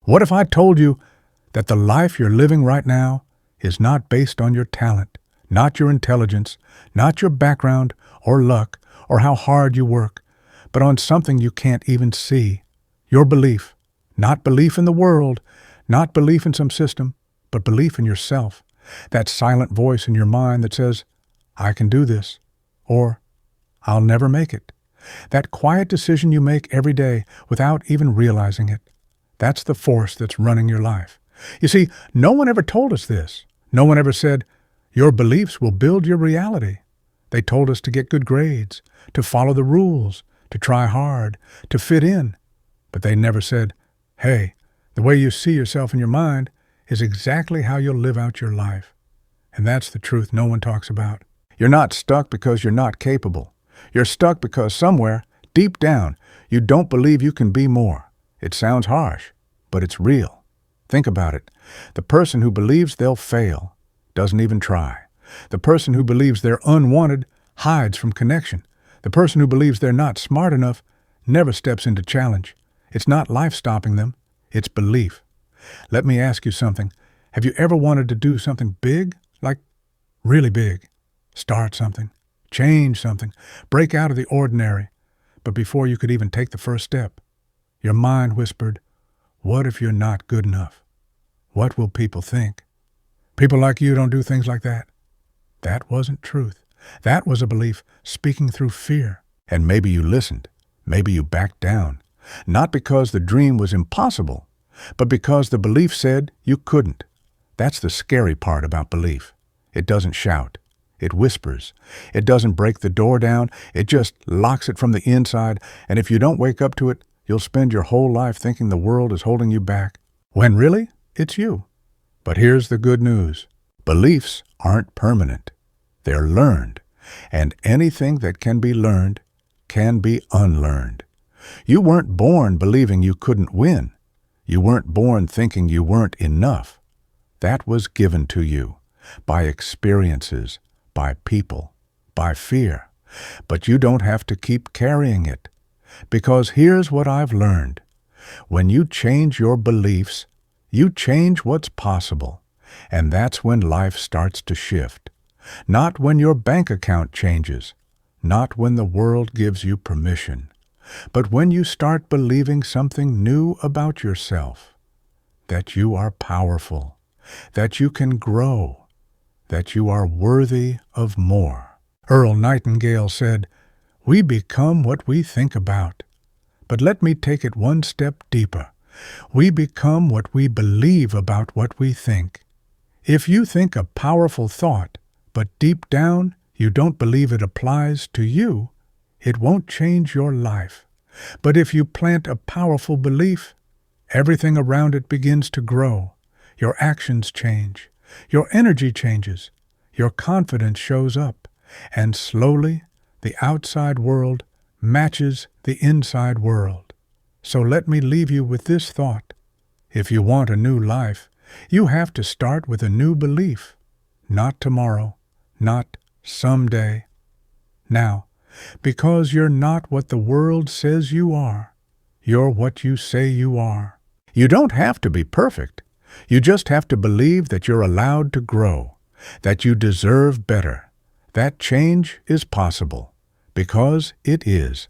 What if I told you that the life you're living right now is not based on your talent, not your intelligence, not your background or luck or how hard you work, but on something you can't even see? Your belief. Not belief in the world, not belief in some system, but belief in yourself. That silent voice in your mind that says, I can do this, or I'll never make it. That quiet decision you make every day without even realizing it. That's the force that's running your life. You see, no one ever told us this. No one ever said, your beliefs will build your reality. They told us to get good grades, to follow the rules, to try hard, to fit in. But they never said, hey, the way you see yourself in your mind is exactly how you'll live out your life. And that's the truth no one talks about. You're not stuck because you're not capable. You're stuck because somewhere, deep down, you don't believe you can be more. It sounds harsh, but it's real. Think about it. The person who believes they'll fail doesn't even try. The person who believes they're unwanted hides from connection. The person who believes they're not smart enough never steps into challenge. It's not life stopping them, it's belief. Let me ask you something. Have you ever wanted to do something big? Like really big? Start something, change something, break out of the ordinary. But before you could even take the first step, your mind whispered, what if you're not good enough? What will people think? People like you don't do things like that. That wasn't truth. That was a belief speaking through fear. And maybe you listened. Maybe you backed down. Not because the dream was impossible, but because the belief said you couldn't. That's the scary part about belief. It doesn't shout. It whispers. It doesn't break the door down. It just locks it from the inside. And if you don't wake up to it, you'll spend your whole life thinking the world is holding you back, when really, it's you. But here's the good news. Beliefs aren't permanent. They're learned. And anything that can be learned can be unlearned. You weren't born believing you couldn't win. You weren't born thinking you weren't enough. That was given to you by experiences, by people, by fear. But you don't have to keep carrying it. Because here's what I've learned. When you change your beliefs, you change what's possible. And that's when life starts to shift. Not when your bank account changes. Not when the world gives you permission. But when you start believing something new about yourself. That you are powerful. That you can grow. That you are worthy of more. Earl Nightingale said, we become what we think about. But let me take it one step deeper. We become what we believe about what we think. If you think a powerful thought, but deep down you don't believe it applies to you, it won't change your life. But if you plant a powerful belief, everything around it begins to grow. Your actions change. Your energy changes. Your confidence shows up. And slowly, the outside world matches the inside world. So let me leave you with this thought. If you want a new life, you have to start with a new belief. Not tomorrow, not someday. Now, because you're not what the world says you are, you're what you say you are. You don't have to be perfect. You just have to believe that you're allowed to grow, that you deserve better. That change is possible. Because it is.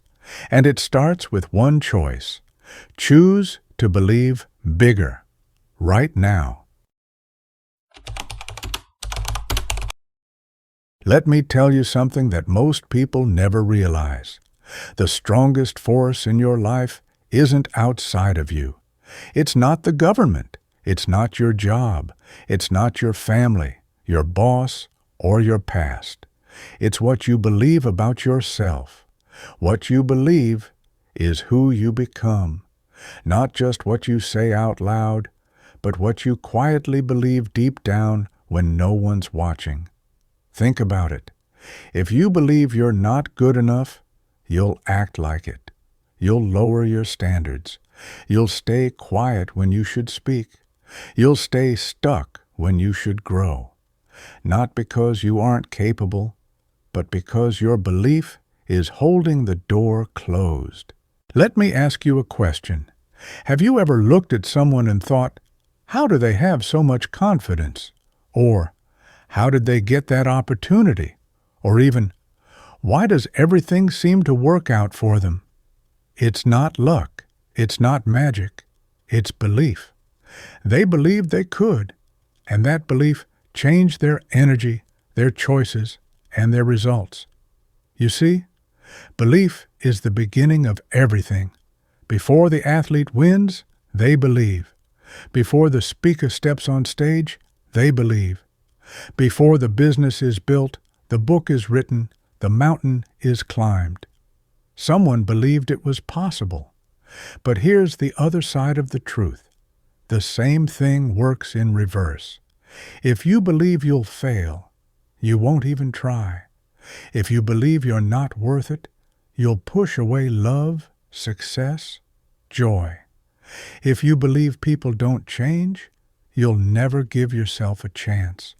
And it starts with one choice. Choose to believe bigger, right now. Let me tell you something that most people never realize. The strongest force in your life isn't outside of you. It's not the government. It's not your job. It's not your family, your boss, or your past. It's what you believe about yourself. What you believe is who you become. Not just what you say out loud, but what you quietly believe deep down when no one's watching. Think about it. If you believe you're not good enough, you'll act like it. You'll lower your standards. You'll stay quiet when you should speak. You'll stay stuck when you should grow. Not because you aren't capable, but because your belief is holding the door closed. Let me ask you a question. Have you ever looked at someone and thought, how do they have so much confidence? Or, how did they get that opportunity? Or even, why does everything seem to work out for them? It's not luck. It's not magic. It's belief. They believed they could, and that belief changed their energy, their choices, and their results. You see, belief is the beginning of everything. Before the athlete wins, they believe. Before the speaker steps on stage, they believe. Before the business is built, the book is written, the mountain is climbed. Someone believed it was possible. But here's the other side of the truth. The same thing works in reverse. If you believe you'll fail, you won't even try. If you believe you're not worth it, you'll push away love, success, joy. If you believe people don't change, you'll never give yourself a chance.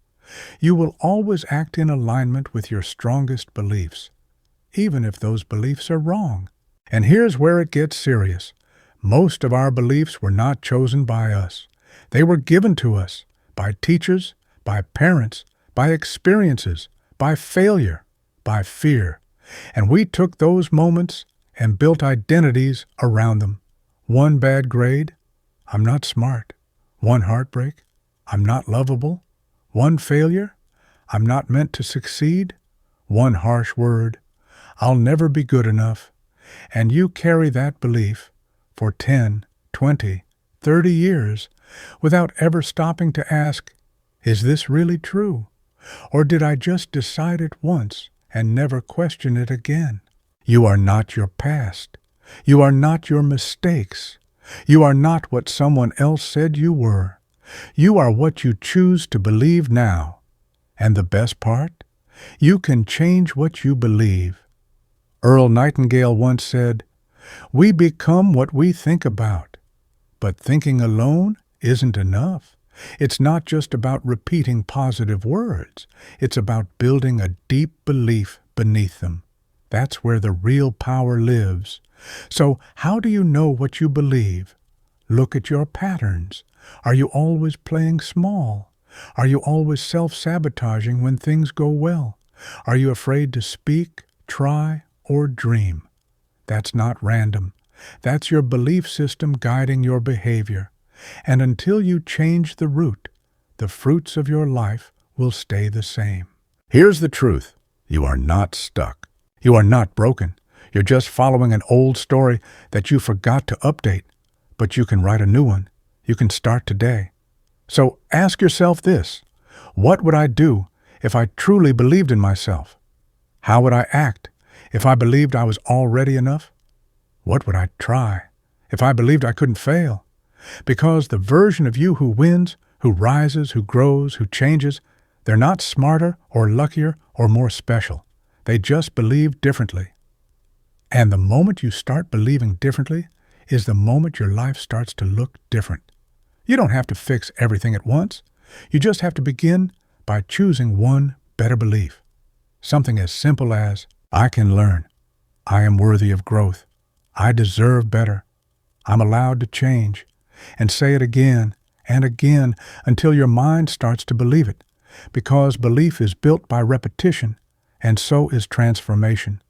You will always act in alignment with your strongest beliefs, even if those beliefs are wrong. And here's where it gets serious. Most of our beliefs were not chosen by us. They were given to us by teachers, by parents, by experiences, by failure, by fear. And we took those moments and built identities around them. One bad grade, I'm not smart. One heartbreak, I'm not lovable. One failure, I'm not meant to succeed. One harsh word, I'll never be good enough. And you carry that belief for 10, 20, 30 years without ever stopping to ask, is this really true? Or did I just decide it once and never question it again? You are not your past. You are not your mistakes. You are not what someone else said you were. You are what you choose to believe now. And the best part? You can change what you believe. Earl Nightingale once said, "We become what we think about." But thinking alone isn't enough. It's not just about repeating positive words. It's about building a deep belief beneath them. That's where the real power lives. So how do you know what you believe? Look at your patterns. Are you always playing small? Are you always self-sabotaging when things go well? Are you afraid to speak, try, or dream? That's not random. That's your belief system guiding your behavior. And until you change the root, the fruits of your life will stay the same. Here's the truth. You are not stuck. You are not broken. You're just following an old story that you forgot to update. But you can write a new one. You can start today. So ask yourself this. What would I do if I truly believed in myself? How would I act if I believed I was already enough? What would I try if I believed I couldn't fail? Because the version of you who wins, who rises, who grows, who changes, they're not smarter or luckier or more special. They just believe differently. And the moment you start believing differently is the moment your life starts to look different. You don't have to fix everything at once. You just have to begin by choosing one better belief. Something as simple as, I can learn. I am worthy of growth. I deserve better. I'm allowed to change. And say it again and again until your mind starts to believe it, because belief is built by repetition, and so is transformation.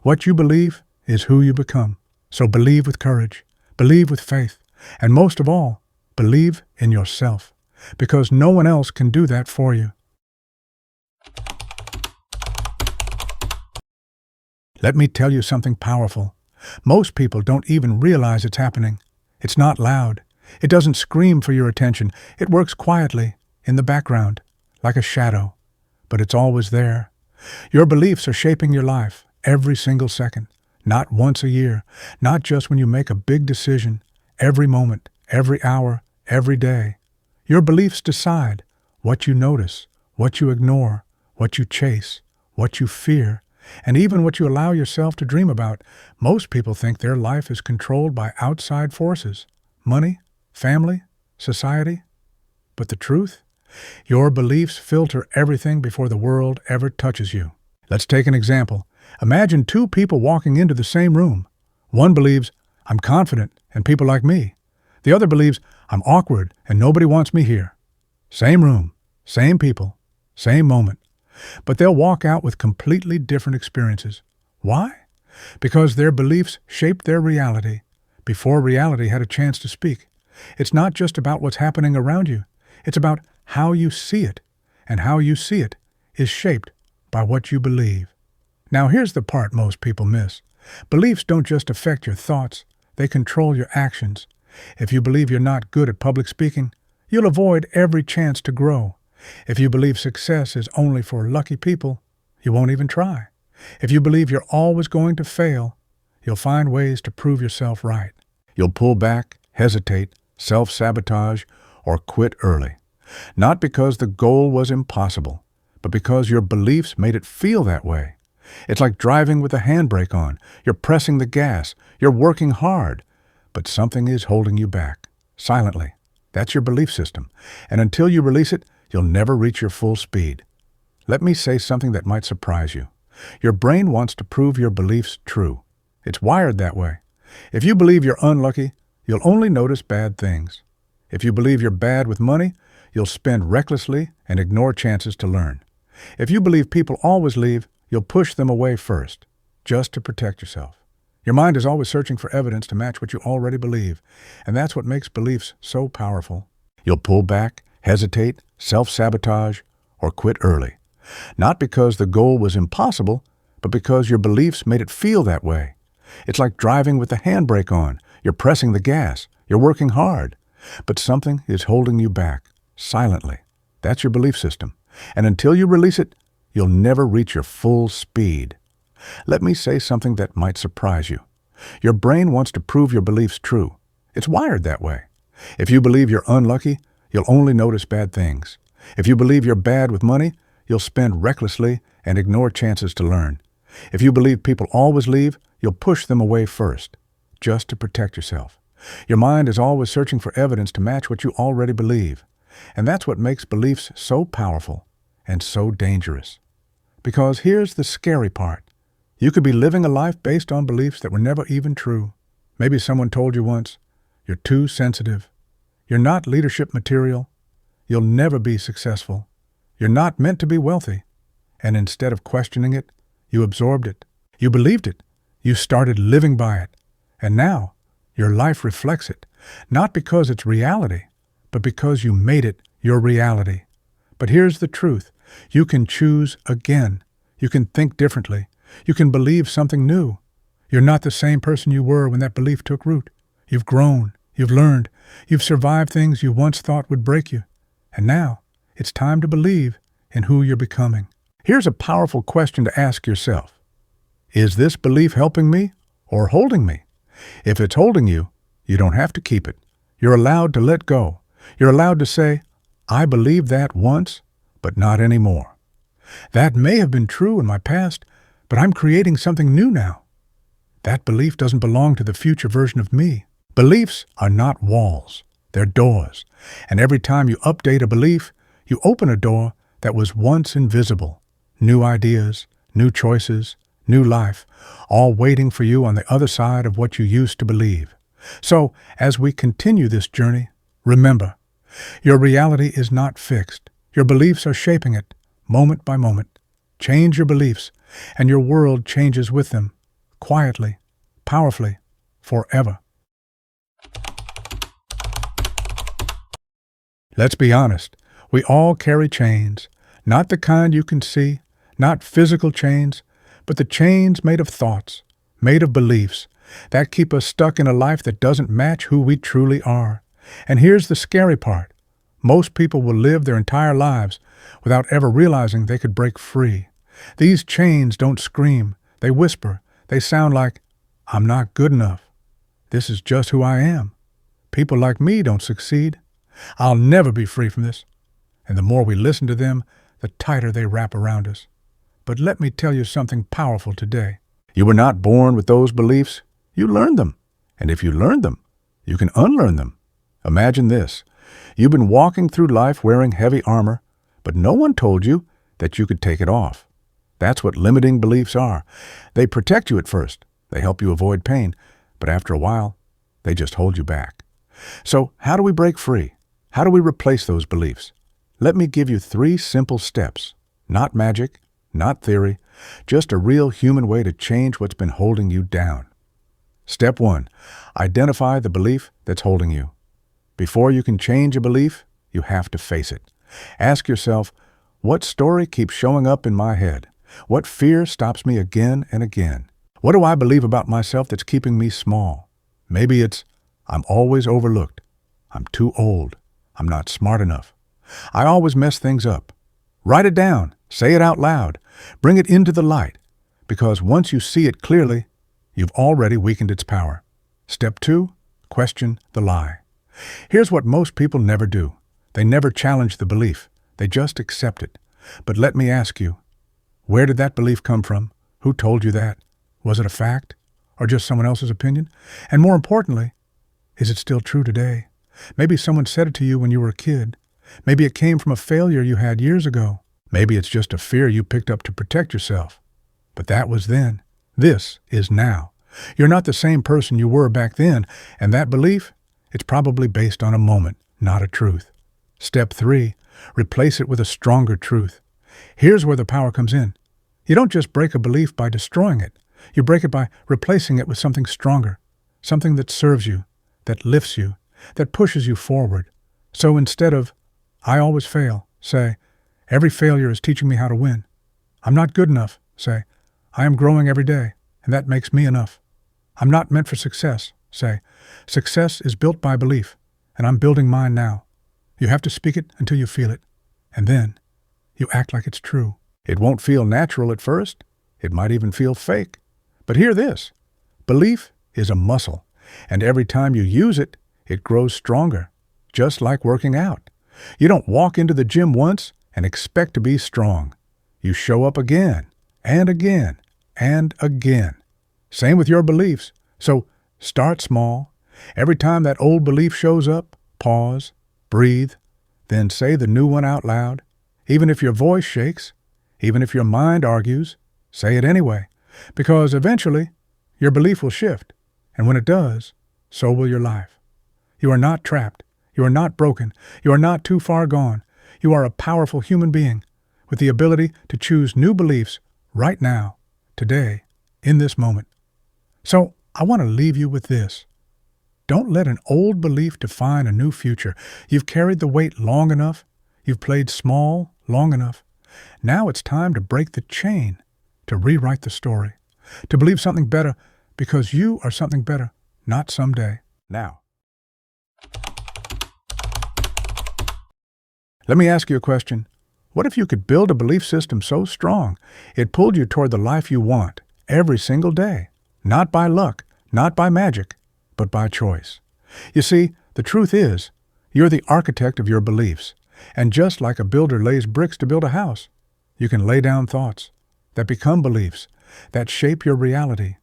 What you believe is who you become. So believe with courage, believe with faith, and most of all, believe in yourself, because no one else can do that for you. Let me tell you something powerful. Most people don't even realize it's happening. It's not loud. It doesn't scream for your attention. It works quietly, in the background, like a shadow. But it's always there. Your beliefs are shaping your life every single second, not once a year, not just when you make a big decision, every moment, every hour, every day. Your beliefs decide what you notice, what you ignore, what you chase, what you fear, and even what you allow yourself to dream about. Most people think their life is controlled by outside forces, money, family, society. But the truth? Your beliefs filter everything before the world ever touches you. Let's take an example. Imagine two people walking into the same room. One believes, I'm confident and people like me. The other believes I'm awkward and nobody wants me here. Same room, same people, same moment. But they'll walk out with completely different experiences. Why? Because their beliefs shaped their reality before reality had a chance to speak. It's not just about what's happening around you. It's about how you see it, and how you see it is shaped by what you believe. Now here's the part most people miss. Beliefs don't just affect your thoughts, they control your actions. If you believe you're not good at public speaking, you'll avoid every chance to grow. If you believe success is only for lucky people, you won't even try. If you believe you're always going to fail, you'll find ways to prove yourself right. You'll pull back, hesitate, self-sabotage, or quit early. Not because the goal was impossible, but because your beliefs made it feel that way. It's like driving with the handbrake on. You're pressing the gas. You're working hard. But something is holding you back, silently. That's your belief system. And until you release it, you'll never reach your full speed. Let me say something that might surprise you. Your brain wants to prove your beliefs true. It's wired that way. If you believe you're unlucky, you'll only notice bad things. If you believe you're bad with money, you'll spend recklessly and ignore chances to learn. If you believe people always leave, you'll push them away first, just to protect yourself. Your mind is always searching for evidence to match what you already believe, and that's what makes beliefs so powerful. You'll pull back, hesitate, self-sabotage, or quit early. Not because the goal was impossible, but because your beliefs made it feel that way. It's like driving with the handbrake on. You're pressing the gas. You're working hard. But something is holding you back, silently. That's your belief system. And until you release it, you'll never reach your full speed. Let me say something that might surprise you. Your brain wants to prove your beliefs true. It's wired that way. If you believe you're unlucky, you'll only notice bad things. If you believe you're bad with money, you'll spend recklessly and ignore chances to learn. If you believe people always leave, you'll push them away first, just to protect yourself. Your mind is always searching for evidence to match what you already believe. And that's what makes beliefs so powerful and so dangerous. Because here's the scary part. You could be living a life based on beliefs that were never even true. Maybe someone told you once, you're too sensitive. You're not leadership material. You'll never be successful. You're not meant to be wealthy. And instead of questioning it, you absorbed it. You believed it. You started living by it. And now, your life reflects it, not because it's reality, but because you made it your reality. But here's the truth. You can choose again. You can think differently. You can believe something new. You're not the same person you were when that belief took root. You've grown. You've learned. You've survived things you once thought would break you. And now, it's time to believe in who you're becoming. Here's a powerful question to ask yourself. Is this belief helping me or holding me? If it's holding you, you don't have to keep it. You're allowed to let go. You're allowed to say, I believed that once, but not anymore. That may have been true in my past, but I'm creating something new now. That belief doesn't belong to the future version of me. Beliefs are not walls. They're doors. And every time you update a belief, you open a door that was once invisible. New ideas, new choices, new life, all waiting for you on the other side of what you used to believe. So, as we continue this journey, remember, your reality is not fixed. Your beliefs are shaping it, moment by moment. Change your beliefs, and your world changes with them, quietly, powerfully, forever. Let's be honest, we all carry chains, not the kind you can see, not physical chains, but the chains made of thoughts, made of beliefs, that keep us stuck in a life that doesn't match who we truly are. And here's the scary part. Most people will live their entire lives without ever realizing they could break free. These chains don't scream, they whisper, they sound like, I'm not good enough. This is just who I am. People like me don't succeed. I'll never be free from this. And the more we listen to them, the tighter they wrap around us. But let me tell you something powerful today. You were not born with those beliefs. You learned them. And if you learned them, you can unlearn them. Imagine this. You've been walking through life wearing heavy armor, but no one told you that you could take it off. That's what limiting beliefs are. They protect you at first. They help you avoid pain. But after a while, They just hold you back. So how do we break free? How do we replace those beliefs? Let me give you 3 simple steps. Not magic, not theory, just a real human way to change what's been holding you down. Step 1. Identify the belief that's holding you. Before you can change a belief, you have to face it. Ask yourself, what story keeps showing up in my head? What fear stops me again and again? What do I believe about myself that's keeping me small? Maybe it's, I'm always overlooked. I'm too old. I'm not smart enough. I always mess things up. Write it down. Say it out loud. Bring it into the light. Because once you see it clearly, you've already weakened its power. Step 2, question the lie. Here's what most people never do. They never challenge the belief. They just accept it. But let me ask you, where did that belief come from? Who told you that? Was it a fact? Or just someone else's opinion? And more importantly, is it still true today? Maybe someone said it to you when you were a kid. Maybe it came from a failure you had years ago. Maybe it's just a fear you picked up to protect yourself. But that was then. This is now. You're not the same person you were back then, and that belief, it's probably based on a moment, not a truth. Step 3, replace it with a stronger truth. Here's where the power comes in. You don't just break a belief by destroying it. You break it by replacing it with something stronger, something that serves you, that lifts you, that pushes you forward. So instead of, I always fail, say, every failure is teaching me how to win. I'm not good enough, say, I am growing every day, and that makes me enough. I'm not meant for success, say, success is built by belief, and I'm building mine now. You have to speak it until you feel it, and then you act like it's true. It won't feel natural at first. It might even feel fake. But hear this, belief is a muscle, and every time you use it, it grows stronger, just like working out. You don't walk into the gym once and expect to be strong. You show up again and again and again. Same with your beliefs. So start small. Every time that old belief shows up, pause, breathe, then say the new one out loud. Even if your voice shakes, even if your mind argues, say it anyway, because eventually your belief will shift, and when it does, so will your life. You are not trapped. You are not broken. You are not too far gone. You are a powerful human being with the ability to choose new beliefs right now, today, in this moment. So I want to leave you with this. Don't let an old belief define a new future. You've carried the weight long enough. You've played small long enough. Now it's time to break the chain, to rewrite the story, to believe something better because you are something better, not someday, now. Let me ask you a question. What if you could build a belief system so strong it pulled you toward the life you want every single day? Not by luck, not by magic, but by choice. You see, the truth is, you're the architect of your beliefs. And just like a builder lays bricks to build a house, you can lay down thoughts that become beliefs, that shape your reality.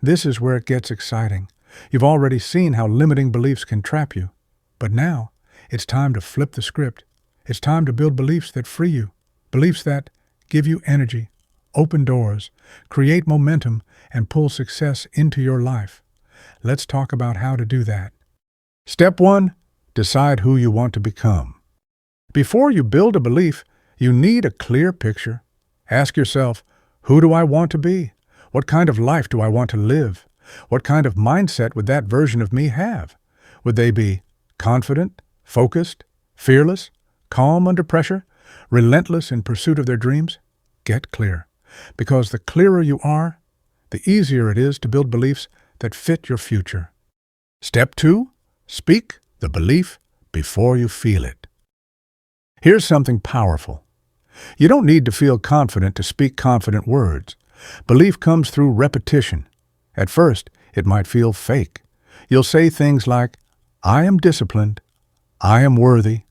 This is where it gets exciting. You've already seen how limiting beliefs can trap you. But now, it's time to flip the script. It's time to build beliefs that free you, beliefs that give you energy, open doors, create momentum, and pull success into your life. Let's talk about how to do that. Step 1, decide who you want to become. Before you build a belief, you need a clear picture. Ask yourself, who do I want to be? What kind of life do I want to live? What kind of mindset would that version of me have? Would they be confident, focused, fearless, calm under pressure, relentless in pursuit of their dreams? Get clear, because the clearer you are, the easier it is to build beliefs that fit your future. Step 2, speak the belief before you feel it. Here's something powerful. You don't need to feel confident to speak confident words. Belief comes through repetition. At first, it might feel fake. You'll say things like, I am disciplined, I am worthy,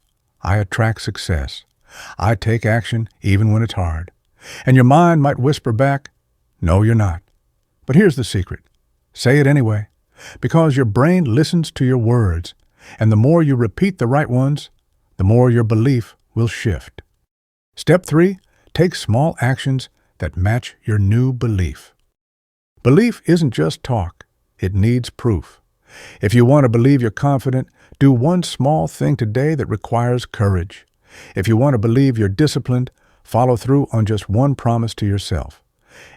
I attract success, I take action even when it's hard. And your mind might whisper back, no, you're not. But here's the secret. Say it anyway, because your brain listens to your words, and the more you repeat the right ones, the more your belief will shift. Step 3, take small actions that match your new belief. Belief isn't just talk, it needs proof. If you want to believe you're confident, do one small thing today that requires courage. If you want to believe you're disciplined, follow through on just one promise to yourself.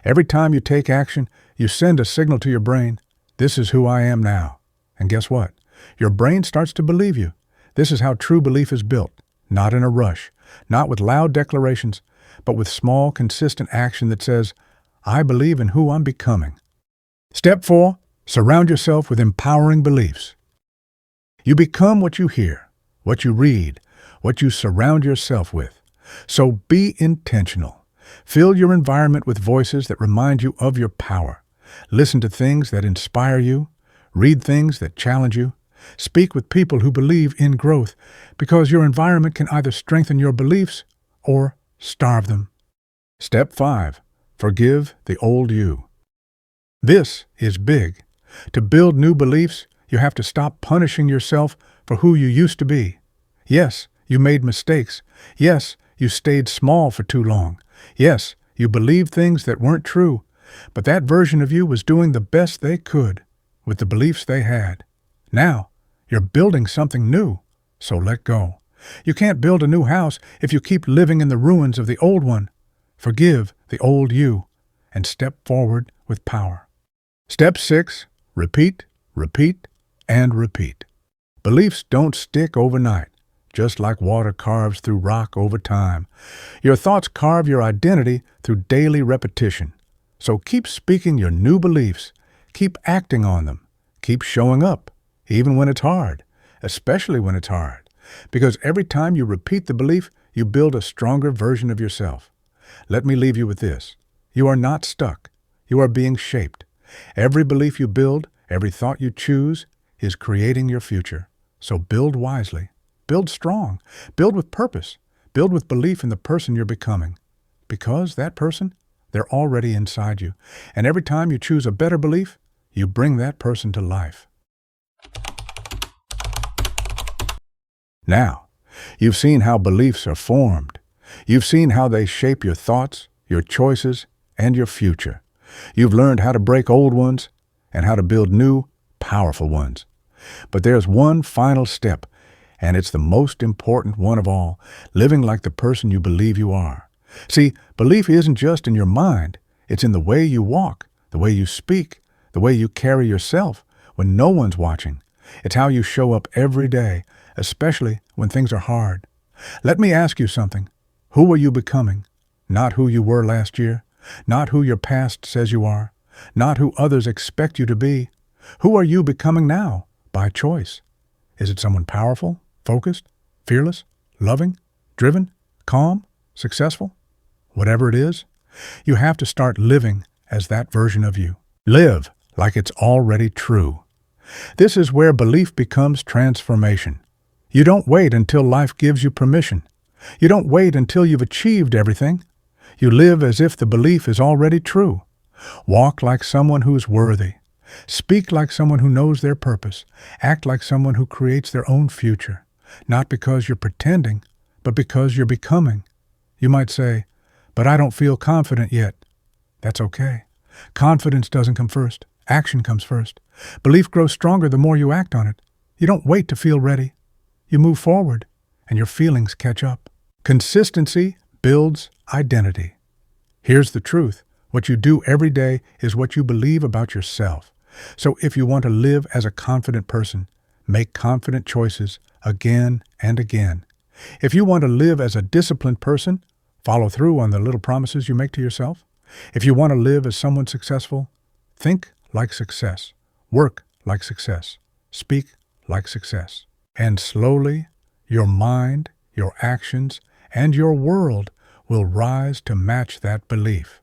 Every time you take action, you send a signal to your brain, this is who I am now. And guess what? Your brain starts to believe you. This is how true belief is built, not in a rush, not with loud declarations, but with small, consistent action that says, I believe in who I'm becoming. Step 4, surround yourself with empowering beliefs. You become what you hear, what you read, what you surround yourself with. So be intentional. Fill your environment with voices that remind you of your power. Listen to things that inspire you. Read things that challenge you. Speak with people who believe in growth, because your environment can either strengthen your beliefs or starve them. Step 5, forgive the old you. This is big. To build new beliefs, you have to stop punishing yourself for who you used to be. Yes, you made mistakes. Yes, you stayed small for too long. Yes, you believed things that weren't true, but that version of you was doing the best they could with the beliefs they had. Now, you're building something new, so let go. You can't build a new house if you keep living in the ruins of the old one. Forgive the old you and step forward with power. Step 6, repeat, repeat, and repeat. Beliefs don't stick overnight, just like water carves through rock over time. Your thoughts carve your identity through daily repetition. So keep speaking your new beliefs. Keep acting on them. Keep showing up, even when it's hard, especially when it's hard. Because every time you repeat the belief, you build a stronger version of yourself. Let me leave you with this. You are not stuck. You are being shaped. Every belief you build, every thought you choose, is creating your future. So build wisely. Build strong. Build with purpose. Build with belief in the person you're becoming. Because that person, they're already inside you. And every time you choose a better belief, you bring that person to life. Now, you've seen how beliefs are formed. You've seen how they shape your thoughts, your choices, and your future. You've learned how to break old ones and how to build new, powerful ones. But there's one final step, and it's the most important one of all, living like the person you believe you are. See, belief isn't just in your mind. It's in the way you walk, the way you speak, the way you carry yourself when no one's watching. It's how you show up every day, especially when things are hard. Let me ask you something. Who are you becoming? Not who you were last year, not who your past says you are, not who others expect you to be. Who are you becoming now, by choice? Is it someone powerful, focused, fearless, loving, driven, calm, successful? Whatever it is, you have to start living as that version of you. Live like it's already true. This is where belief becomes transformation. You don't wait until life gives you permission. You don't wait until you've achieved everything. You live as if the belief is already true. Walk like someone who's worthy. Speak like someone who knows their purpose. Act like someone who creates their own future. Not because you're pretending, but because you're becoming. You might say, but I don't feel confident yet. That's okay. Confidence doesn't come first. Action comes first. Belief grows stronger the more you act on it. You don't wait to feel ready. You move forward, and your feelings catch up. Consistency builds identity. Here's the truth. What you do every day is what you believe about yourself. So if you want to live as a confident person, make confident choices again and again. If you want to live as a disciplined person, follow through on the little promises you make to yourself. If you want to live as someone successful, think like success. Work like success. Speak like success. And slowly, your mind, your actions, and your world will rise to match that belief.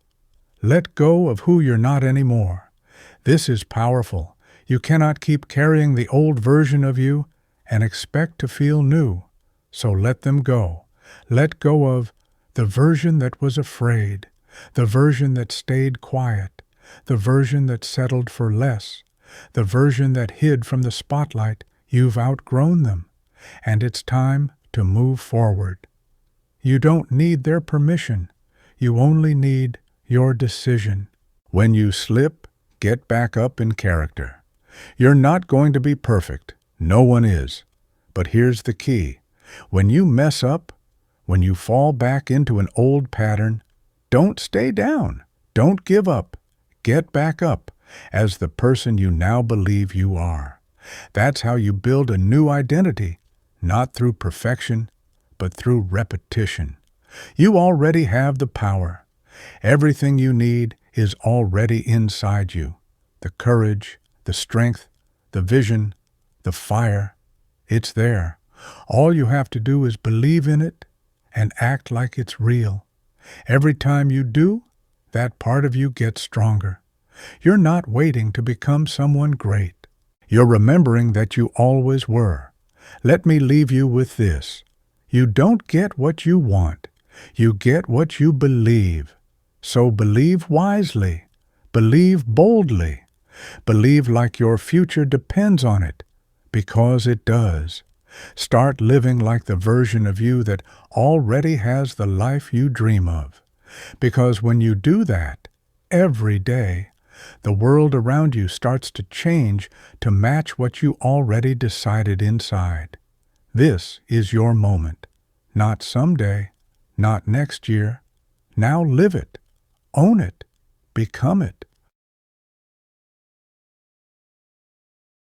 Let go of who you're not anymore. This is powerful. You cannot keep carrying the old version of you and expect to feel new. So let them go. Let go of the version that was afraid, the version that stayed quiet, the version that settled for less, the version that hid from the spotlight. You've outgrown them, and it's time to move forward. You don't need their permission. You only need your decision. When you slip, get back up in character. You're not going to be perfect. No one is. But here's the key. When you mess up, when you fall back into an old pattern, don't stay down. Don't give up. Get back up as the person you now believe you are. That's how you build a new identity, not through perfection, but through repetition. You already have the power. Everything you need is already inside you. The courage, the strength, the vision, the fire. It's there. All you have to do is believe in it and act like it's real. Every time you do, that part of you gets stronger. You're not waiting to become someone great. You're remembering that you always were. Let me leave you with this. You don't get what you want. You get what you believe. So believe wisely. Believe boldly. Believe like your future depends on it, because it does. Start living like the version of you that already has the life you dream of. Because when you do that, every day, the world around you starts to change to match what you already decided inside. This is your moment. Not someday, not next year. Now live it. Own it. Become it.